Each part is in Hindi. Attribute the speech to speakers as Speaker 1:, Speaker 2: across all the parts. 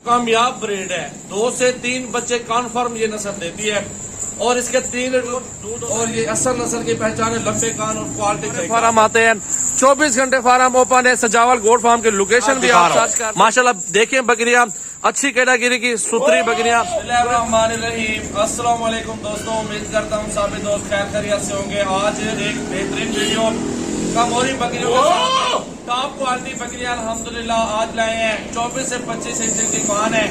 Speaker 1: कामयाब ब्रीड है। 2 से 3 बच्चे कन्फर्म ये नस्ल देती है और इसके 3 लीटर दूध और ये असल नस्ल की पहचान है लंबे कान और क्वालिटी। फार्म आते हैं 24 घंटे फार्म ओपन है। सजावल गोट फार्म की लोकेशन भी आप सर्च कर माशाल्लाह देखें बकरियां अच्छी कैटेगरी की सुथरी बकरियां। अस्सलाम वालेकुम दोस्तों, उम्मीद करता हूँ सभी दोस्त खैर खैरियत से होंगे। आज एक बेहतरीन वीडियो कामोरी बकरियों के साथ टॉप क्वालिटी बकरियां अल्हम्दुलिल्लाह आज लाए हैं। 24 से 25 इंच की कान है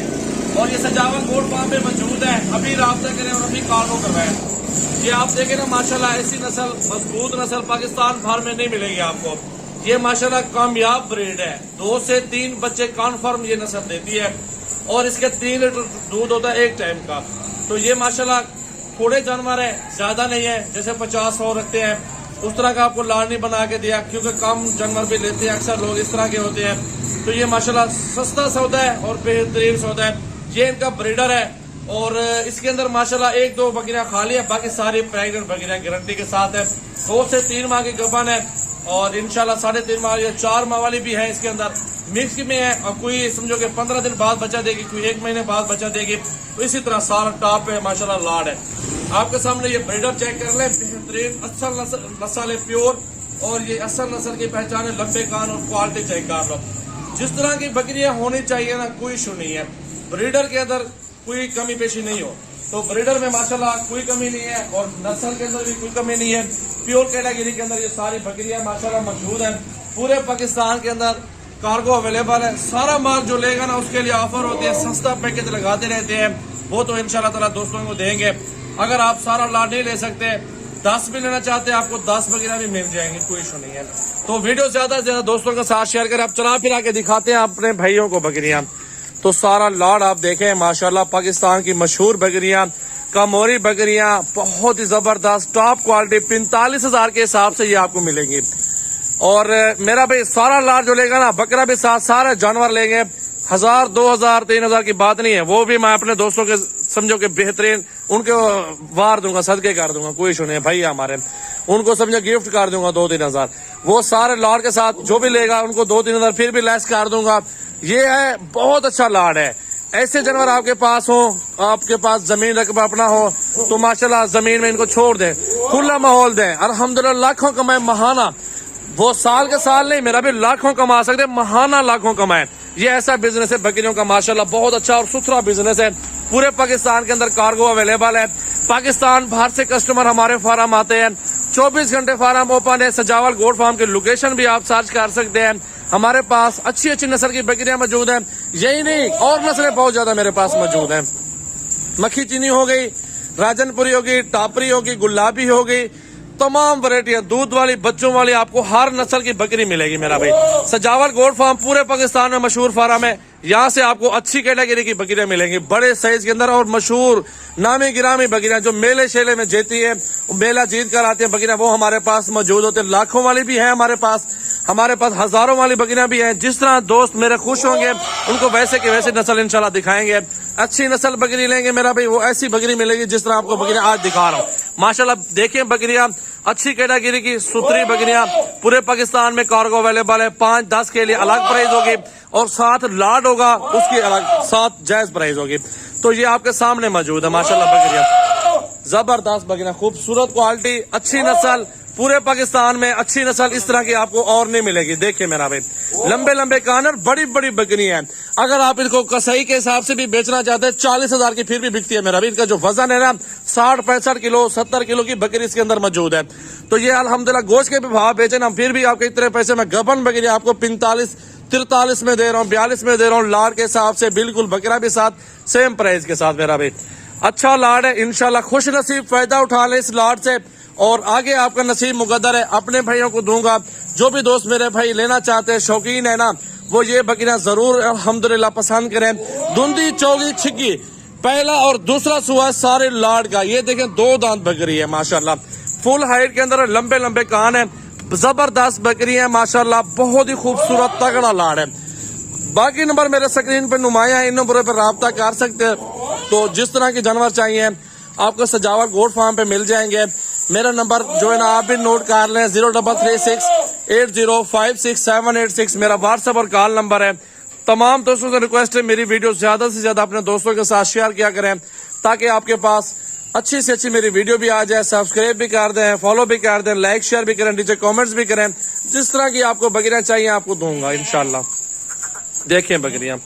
Speaker 1: और ये सजावल गोट फार्म में मौजूद है। अभी राब्ता करें और अभी कॉल को करवाएं। ये आप देखें ना माशाल्लाह ऐसी नस्ल मजबूत नस्ल पाकिस्तान भर में नहीं मिलेगी आपको। ये माशाल्लाह कामयाब ब्रीड है। 2 से 3 बच्चे कन्फर्म ये नस्ल देती है और इसके 3 लीटर दूध होता है एक टाइम का। तो ये माशाल्लाह थोड़े जानवर है, ज्यादा नहीं है। जैसे 50-100 रखते हैं उस तरह का आपको लाड़ नहीं बना के दिया, क्योंकि कम जानवर भी लेते हैं अक्सर लोग इस तरह के होते हैं। तो ये माशाल्लाह सस्ता सौदा है और बेहतरीन सौदा है। ये इनका ब्रीडर है और इसके अंदर माशाल्लाह 1-2 बकरियां खाली है, बाकी सारी प्रेग्नेंट बकरियां गारंटी के साथ है। 2 से 3 माह की गबन है और इंशाल्लाह 3.5 माह या 4 माह वाली भी है। इसके अंदर मिक्स में है और कोई समझो कि 15 दिन बाद बच्चा देगी, कोई 1 महीने बाद बच्चा देगी। तो इसी तरह सारा टॉप है माशाल्लाह लाड है। आपके सामने ये ब्रीडर चेक कर ले, बेहतरीन असल नस्ल है प्योर और ये असल नस्ल की पहचान है लंबे कान और क्वालिटी चेक कर लो। जिस तरह की बकरियां होनी चाहिए ना, कोई इशू नहीं है। ब्रीडर के अंदर कोई कमी पेशी नहीं हो, तो ब्रीडर में माशाल्लाह कोई कमी नहीं है और नस्ल के अंदर भी कोई कमी नहीं है। प्योर कैटेगरी के अंदर ये सारी बकरियां माशाल्लाह मौजूद है। पूरे पाकिस्तान के अंदर कार्गो अवेलेबल है। सारा माल जो लेगा ना उसके लिए ऑफर होती है, सस्ता पैकेज लगाते रहते हैं, वो तो इंशाल्लाह ताला दोस्तों को देंगे। अगर आप सारा लाड नहीं ले सकते, 10 भी लेना चाहते हैं, आपको 10 बकरियां भी मिल जाएंगी, कोई इशू नहीं है। तो वीडियो ज्यादा से ज्यादा दोस्तों के साथ शेयर करें। आप चला फिरा के दिखाते हैं अपने भाइयों को बकरियां। तो सारा लाड आप देखें माशाल्लाह पाकिस्तान की मशहूर बकरियां, कामोरी बकरियां बहुत ही जबरदस्त टॉप क्वालिटी 45,000 के हिसाब से ये आपको मिलेंगी। और मेरा भाई सारा लाड जो लेगा ना, बकरा भी साथ सारे जानवर लेंगे, 1000, 2000, 3000 की बात नहीं है। वो भी मैं अपने दोस्तों के समझो कि बेहतरीन उनको वार दूंगा, सदके कर दूंगा, कोई इशू नहीं है। भाई हमारे उनको समझो गिफ्ट कर दूंगा 2-3 हजार। वो सारे लाड के साथ जो भी लेगा उनको 2-3 हजार फिर भी लेस कर दूंगा। ये है बहुत अच्छा लाड है। ऐसे जानवर आपके पास हो, आपके पास जमीन रकबा अपना हो, तो माशाल्लाह जमीन में इनको छोड़ दें, खुला माहौल दें, अल्हम्दुलिल्लाह लाखों कमाए महाना। वो साल के साल नहीं, मेरा भी लाखों कमा सकते, महाना लाखों कमाए। ये ऐसा बिजनेस है बकरियों का माशाल्लाह बहुत अच्छा और सुथरा बिजनेस है। पूरे पाकिस्तान के अंदर कार्गो अवेलेबल है। पाकिस्तान बाहर से कस्टमर हमारे फार्म आते हैं। 24 घंटे फार्म ओपन है। सजावल गोट फार्म की लोकेशन भी आप सर्च कर सकते हैं। हमारे पास अच्छी अच्छी नस्ल की बकरियां मौजूद हैं। यही नहीं और नस्लें बहुत ज्यादा मेरे पास मौजूद हैं। मक्खी चीनी हो गई, राजनपुरी होगी, टापरी होगी, गुलाबी हो गई, तमाम वैरायटियां दूध वाली बच्चों वाली आपको हर नस्ल की बकरी मिलेगी मेरा भाई। सजावल गोट फार्म पूरे पाकिस्तान में मशहूर फार्म है। यहाँ से आपको अच्छी कैटेगरी की बकरियां मिलेंगी, बड़े साइज के अंदर और मशहूर नामी गिरामी बकरियां जो मेले शेले में जीती है, मेला जीत कर आती है बकरियां, वो हमारे पास मौजूद होते हैं। लाखों वाली भी है हमारे पास हजारों वाली बकरियां भी हैं। जिस तरह दोस्त मेरे खुश होंगे उनको वैसे के वैसे नस्ल इंशाल्लाह दिखाएंगे। अच्छी नस्ल बकरी लेंगे मेरा भाई, वो ऐसी बकरी मिलेगी जिस तरह आपको बकरियां आज दिखा रहा हूँ। माशाल्लाह देखें बकरियां अच्छी कैटेगरी की सुथरी बकरियां पूरे पाकिस्तान में कार्गो अवेलेबल है। 5-10 के लिए अलग प्राइस होगी और साथ लाड होगा उसकी अलग साथ जायज प्राइस होगी। तो ये आपके सामने मौजूद है माशाल्लाह बकरियां, जबरदस्त बकरियां, खूबसूरत क्वालिटी, अच्छी नस्ल। पूरे पाकिस्तान में अच्छी नस्ल इस तरह की आपको और नहीं मिलेगी। देखिए मेरा भाई लंबे लंबे कान और बड़ी बड़ी बकरियां हैं। अगर आप इनको कसाई के हिसाब से भी बेचना चाहते हैं 40,000 की फिर भी बिकती है मेरा भाई। इनका जो वजन है ना 60-65 किलो 70 किलो की बकरी इसके अंदर मौजूद है। तो ये अल्हम्दुलिल्लाह गोश्त के भी भाव बेचे ना, फिर भी आपके इतने पैसे में गबन बकरी आपको 45-43 में दे रहा हूँ, 42 में दे रहा हूँ। लाड के हिसाब से बिल्कुल बकरा भी साथ सेम प्राइस के साथ मेरा भाई। अच्छा लाड है, इंशाल्लाह खुश नसीब फायदा उठा ले इस लाड से और आगे आपका नसीब मुकद्दर है। अपने भाइयों को दूंगा, जो भी दोस्त मेरे भाई लेना चाहते हैं, शौकीन है ना, वो ये बकरियां जरूर अल्हम्दुलिल्लाह पसंद करें। धुंधी चौगी छिग्गी पहला और दूसरा सुआ सारे लाड का। ये देखें 2 दांत बकरी है माशाल्लाह, फुल हाइट के अंदर लंबे लंबे कान है, जबरदस्त बकरी है माशाल्लाह, बहुत ही खूबसूरत तगड़ा लाड है। बाकी नंबर मेरे स्क्रीन पर नुमाया है, इन नंबरों पर राब्ता कर सकते हैं। तो जिस तरह के जानवर चाहिए आपको सजावल गोट फार्म पे मिल जाएंगे। मेरा नंबर जो है ना आप भी नोट कर लें, 033680566786 मेरा व्हाट्सएप और कॉल नंबर है। तमाम दोस्तों से रिक्वेस्ट है, मेरी वीडियो ज्यादा से ज्यादा अपने दोस्तों के साथ शेयर किया करें, ताकि आपके पास अच्छी से अच्छी मेरी वीडियो भी आ जाए। सब्सक्राइब भी कर दें, फॉलो भी कर दें, लाइक शेयर भी करें, नीचे कमेंट्स भी करें। जिस तरह की आपको बकरियां चाहिए आपको दूंगा इंशाल्लाह। देखें बकरियां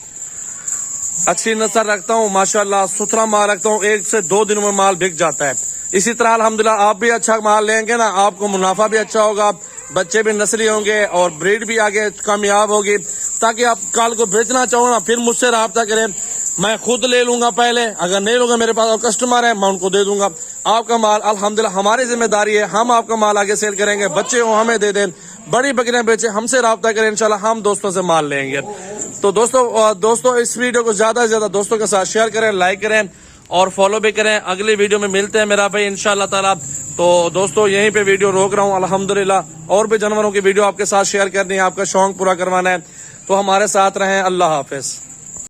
Speaker 1: अच्छी नस्ल रखता हूँ, माशाल्लाह सुथरा माल रखता हूँ, 1 से 2 दिनों में माल बिक जाता है। इसी तरह अल्हम्दुलिल्लाह आप भी अच्छा माल लेंगे ना, आपको मुनाफा भी अच्छा होगा, बच्चे भी नस्ली होंगे और ब्रीड भी आगे कामयाब होगी, ताकि आप कल को बेचना चाहो ना फिर मुझसे राब्ता करें। मैं खुद ले लूंगा पहले, अगर नहीं लूंगा मेरे पास और कस्टमर है मैं उनको दे दूंगा आपका माल। अल्हम्दुलिल्लाह हमारी जिम्मेदारी है, हम आपका माल आगे सेल करेंगे, बच्चे हो हमें दे दें, बड़ी बकरियां बेचे हमसे राब्ता करें, इंशाल्लाह हम दोस्तों से माल लेंगे। तो दोस्तों इस वीडियो को ज्यादा से ज्यादा दोस्तों के साथ शेयर करें, लाइक करें और फॉलो भी करें। अगली वीडियो में मिलते हैं मेरा भाई इंशाल्लाह ताला। तो दोस्तों यहीं पे वीडियो रोक रहा हूँ अल्हम्दुलिल्लाह। और भी जानवरों की वीडियो आपके साथ शेयर करनी है, आपका शौक पूरा करवाना है तो हमारे साथ रहें। अल्लाह हाफिज।